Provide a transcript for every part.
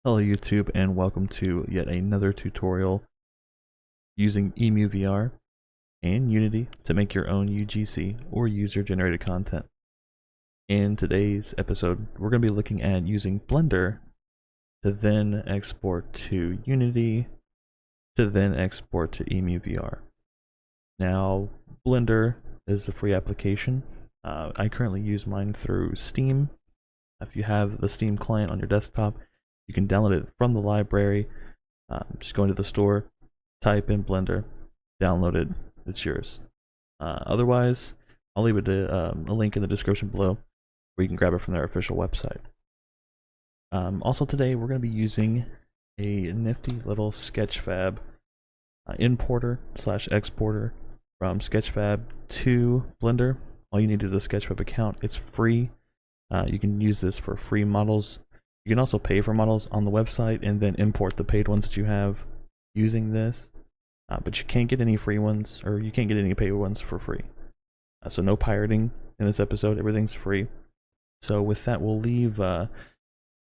Hello YouTube, and welcome to yet another tutorial using EmuVR and Unity to make your own UGC or user generated content. In today's episode, we're going to be looking at using Blender to then export to Unity to then export to EmuVR. Now, Blender is a free application. I currently use mine through Steam. If you have the Steam client on your desktop, you can download it from the library. Just go into the store, type in Blender, download it, it's yours. Otherwise, I'll leave a link in the description below where you can grab it from their official website. Also today, we're going to be using a nifty little Sketchfab importer / exporter from Sketchfab to Blender. All you need is a Sketchfab account. It's free. You can use this for free models. You can also pay for models on the website and then import the paid ones that you have using this. But you can't get any free ones, or you can't get any paid ones for free. So no pirating in this episode, everything's free. So with that, we'll leave in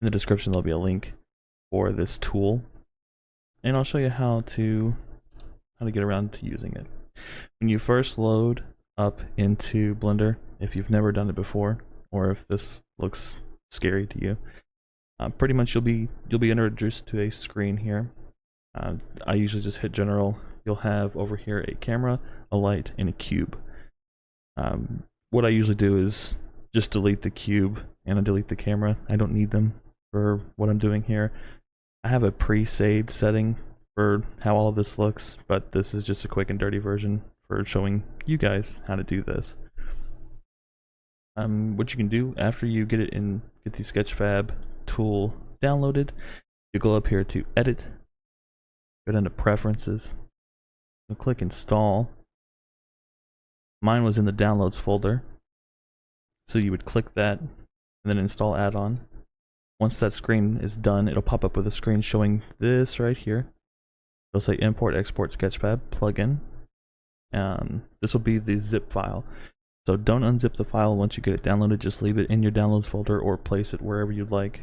the description there'll be a link for this tool. And I'll show you how to get around to using it. When you first load up into Blender, if you've never done it before, or if this looks scary to you, pretty much you'll be introduced to a screen here. I usually just hit general. You'll have over here a camera, a light, and a cube. What I usually do is just delete the cube and I delete the camera. I don't need them for what I'm doing here. I have a pre-saved setting for how all of this looks, but this is just a quick and dirty version for showing you guys how to do this. What you can do after you get the Sketchfab tool downloaded, you go up here to edit, go down to preferences, and click install. Mine was in the downloads folder, so you would click that and then install add-on. Once that screen is done, it'll pop up with a screen showing this right here. It'll say import export Sketchfab plugin. This will be the zip file. So don't unzip the file once you get it downloaded, just leave it in your downloads folder or place it wherever you'd like.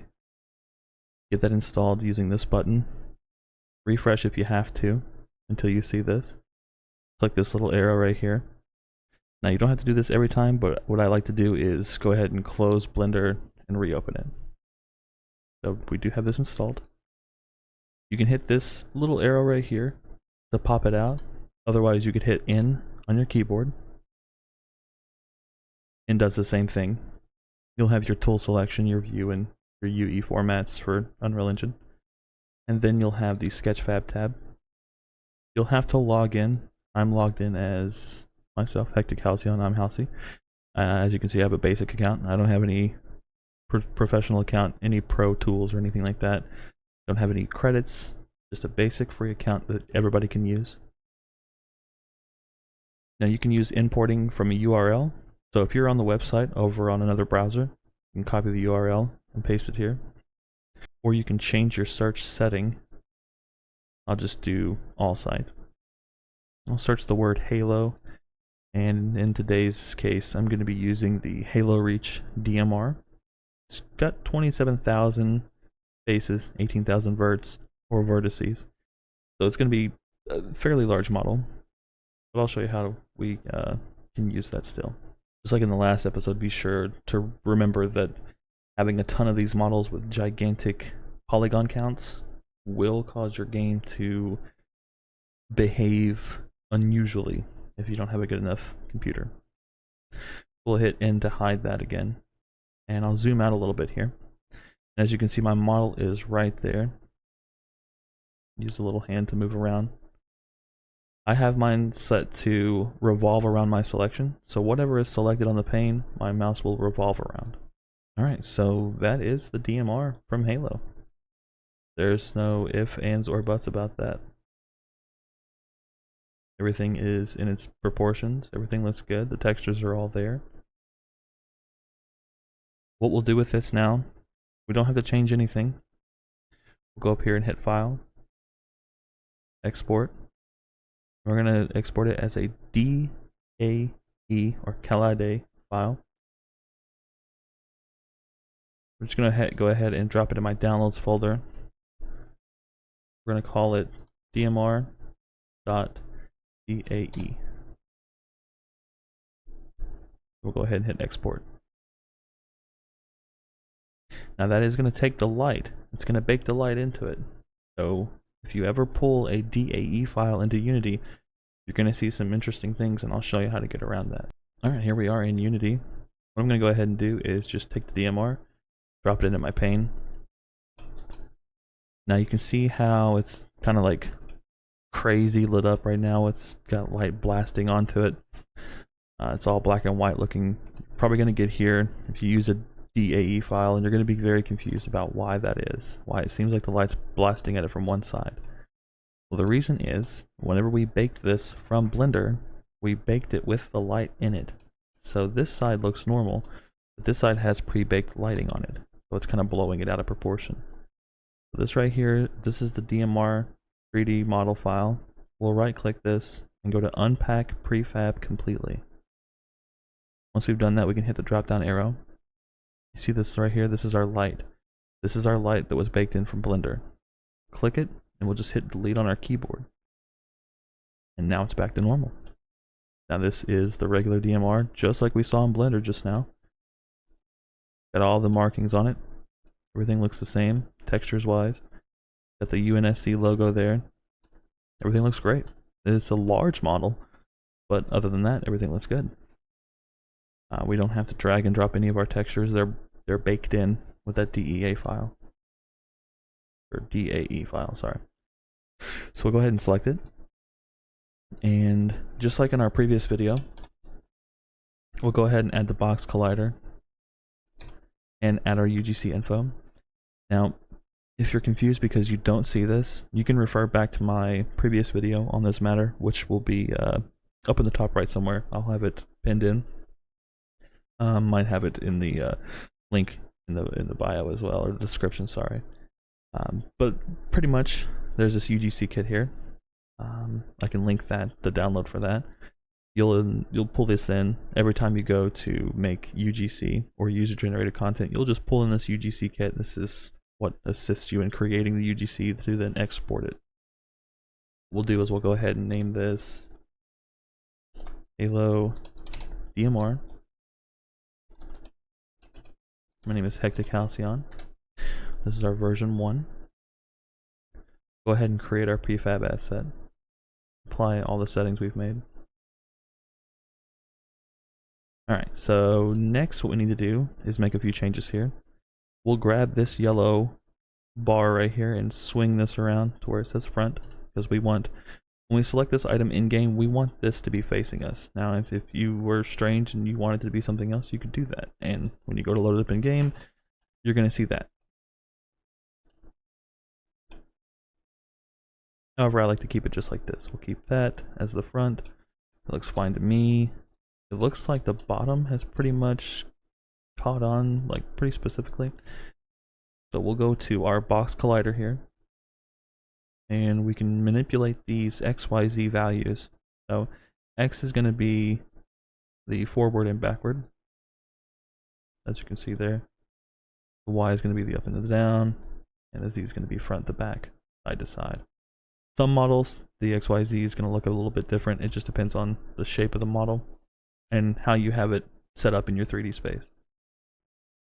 Get that installed using this button. Refresh if you have to until you see this. Click this little arrow right here. Now you don't have to do this every time, but what I like to do is go ahead and close Blender and reopen it. So we do have this installed. You can hit this little arrow right here to pop it out. Otherwise you could hit N on your keyboard. And does the same thing. You'll have your tool selection, your view, and your UE formats for Unreal Engine. And then you'll have the Sketchfab tab. You'll have to log in. I'm logged in as myself, Hectic Halcyon. I'm Halsey. As you can see, I have a basic account. I don't have any professional account, any pro tools or anything like that. Don't have any credits. Just a basic free account that everybody can use. Now you can use importing from a URL. So if you're on the website over on another browser, you can copy the URL and paste it here. Or you can change your search setting. I'll just do all site. I'll search the word Halo, and in today's case, I'm going to be using the Halo Reach DMR. It's got 27,000 faces, 18,000 verts or vertices. So it's going to be a fairly large model, but I'll show you how we can use that still. Just like in the last episode, be sure to remember that having a ton of these models with gigantic polygon counts will cause your game to behave unusually if you don't have a good enough computer. We'll hit N to hide that again, and I'll zoom out a little bit here. And as you can see, my model is right there. Use the little hand to move around. I have mine set to revolve around my selection, so whatever is selected on the pane, my mouse will revolve around. Alright, so that is the DMR from Halo. There's no ifs, ands, or buts about that. Everything is in its proportions, everything looks good, the textures are all there. What we'll do with this now, we don't have to change anything. We'll go up here and hit File, Export. We're going to export it as a DAE or Kalide file. We're just going to go ahead and drop it in my downloads folder. We're going to call it DMR.DAE. We'll go ahead and hit export. Now that is going to take the light. It's going to bake the light into it. So if you ever pull a DAE file into Unity, you're going to see some interesting things, and I'll show you how to get around that. Alright, here we are in Unity. What I'm going to go ahead and do is just take the DMR, drop it into my pane. Now you can see how it's kind of like crazy lit up right now. It's got light blasting onto it. It's all black and white looking. Probably going to get here if you use a DAE file, and you're going to be very confused about why that is. Why it seems like the light's blasting at it from one side. Well, the reason is, whenever we baked this from Blender, we baked it with the light in it. So this side looks normal, but this side has pre-baked lighting on it. So it's kind of blowing it out of proportion. So this right here, this is the DMR 3D model file. We'll right click this and go to Unpack Prefab Completely. Once we've done that, we can hit the drop down arrow. You see this right here? This is our light. This is our light that was baked in from Blender. Click it, and we'll just hit delete on our keyboard. And now it's back to normal. Now this is the regular DMR, just like we saw in Blender just now. Got all the markings on it. Everything looks the same, textures wise. Got the UNSC logo there. Everything looks great. It's a large model, but other than that, everything looks good. We don't have to drag and drop any of our textures. They're baked in with that DEA file. Or DAE file, sorry. So we'll go ahead and select it. And just like in our previous video, we'll go ahead and add the box collider and add our UGC info. Now, if you're confused because you don't see this, you can refer back to my previous video on this matter, which will be up in the top right somewhere. I'll have it pinned in. Might have it in the link in the bio as well, or the description, sorry. But pretty much, there's this UGC kit here. I can link the download for that. You'll pull this in every time you go to make UGC or user generated content. You'll just pull in this UGC kit. This is what assists you in creating the UGC to then export it. What we'll do is we'll go ahead and name this Halo DMR. My name is Hectic Halcyon. This is our version 1. Go ahead and create our prefab asset. Apply all the settings we've made. Alright, so next what we need to do is make a few changes here. We'll grab this yellow bar right here and swing this around to where it says front, because when we select this item in game, we want this to be facing us. Now if you were strange and you wanted it to be something else, you could do that, and when you go to load it up in game, you're going to see that. However, I like to keep it just like this. We'll keep that as the front. It looks fine to me. It looks like the bottom has pretty much caught on, like pretty specifically. So we'll go to our box collider here, and we can manipulate these XYZ values. So X is going to be the forward and backward, as you can see there. The Y is going to be the up and the down, and the Z is going to be front to back, side to side. Some models, the XYZ is going to look a little bit different. It just depends on the shape of the model and how you have it set up in your 3D space.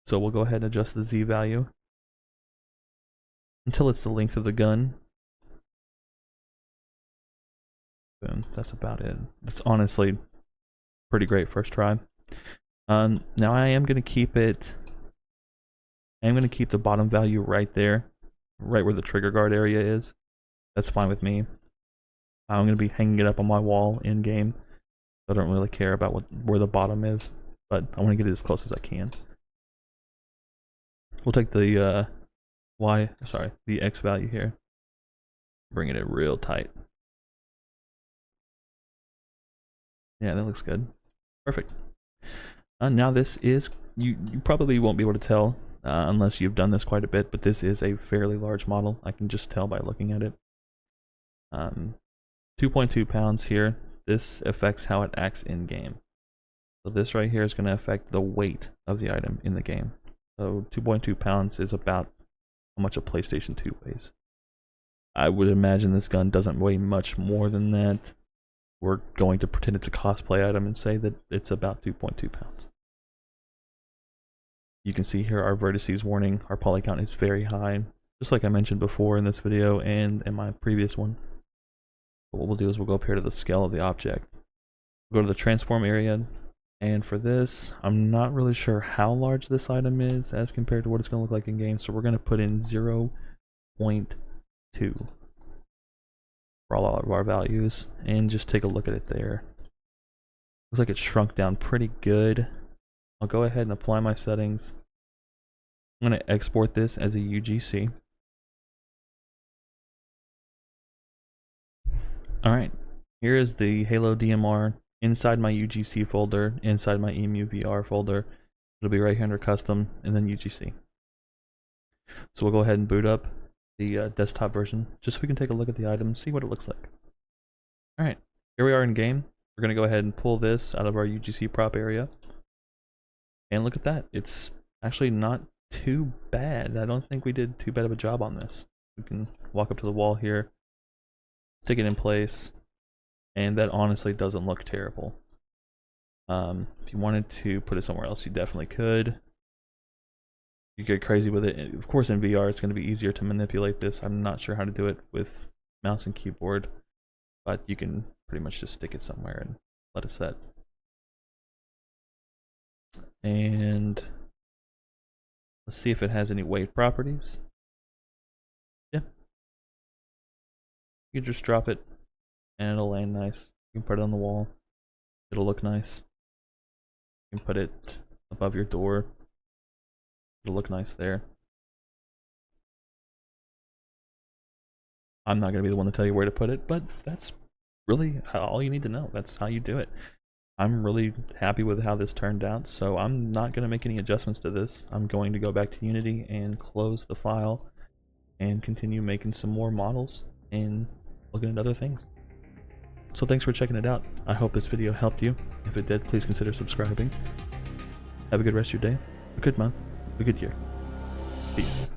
So we'll go ahead and adjust the Z value until it's the length of the gun. Boom, that's about it. It's honestly pretty great first try. Now I am going to keep it. I am going to keep the bottom value right there, right where the trigger guard area is. That's fine with me. I'm going to be hanging it up on my wall in game. I don't really care about where the bottom is, but I want to get it as close as I can. We'll take the the X value here, bringing it real tight. Yeah, that looks good. Perfect. Now this is, you probably won't be able to tell unless you've done this quite a bit, but this is a fairly large model. I can just tell by looking at it. 2.2 pounds here. This affects how it acts in game. So this right here is going to affect the weight of the item in the game. So 2.2 pounds is about how much a PlayStation 2 weighs. I would imagine this gun doesn't weigh much more than that. We're going to pretend it's a cosplay item and say that it's about 2.2 pounds. You can see here our vertices warning. Our poly count is very high, just like I mentioned before in this video and in my previous one. But what we'll do is we'll go up here to the scale of the object. We'll go to the transform area, and for this, I'm not really sure how large this item is as compared to what it's going to look like in game, so we're going to put in 0.2 for all of our values, and just take a look at it there. Looks like it shrunk down pretty good. I'll go ahead and apply my settings. I'm going to export this as a UGC. Alright, here is the Halo DMR inside my UGC folder, inside my EmuVR folder. It'll be right here under custom and then UGC. So we'll go ahead and boot up the desktop version just so we can take a look at the item, see what it looks like. Alright, here we are in game. We're going to go ahead and pull this out of our UGC prop area. And look at that. It's actually not too bad. I don't think we did too bad of a job on this. We can walk up to the wall here, stick it in place, and that honestly doesn't look terrible. If you wanted to put it somewhere else, you definitely could. You get crazy with it. Of course, in VR, it's going to be easier to manipulate this. I'm not sure how to do it with mouse and keyboard, but you can pretty much just stick it somewhere and let it set. And let's see if it has any weight properties. Yeah. You can just drop it and it'll land nice. You can put it on the wall. It'll look nice. You can put it above your door. It'll look nice there. I'm not going to be the one to tell you where to put it, but that's really all you need to know. That's how you do it. I'm really happy with how this turned out, so I'm not going to make any adjustments to this. I'm going to go back to Unity and close the file and continue making some more models and looking at other things. So thanks for checking it out. I hope this video helped you. If it did, please consider subscribing. Have a good rest of your day, a good month, a good year. Peace.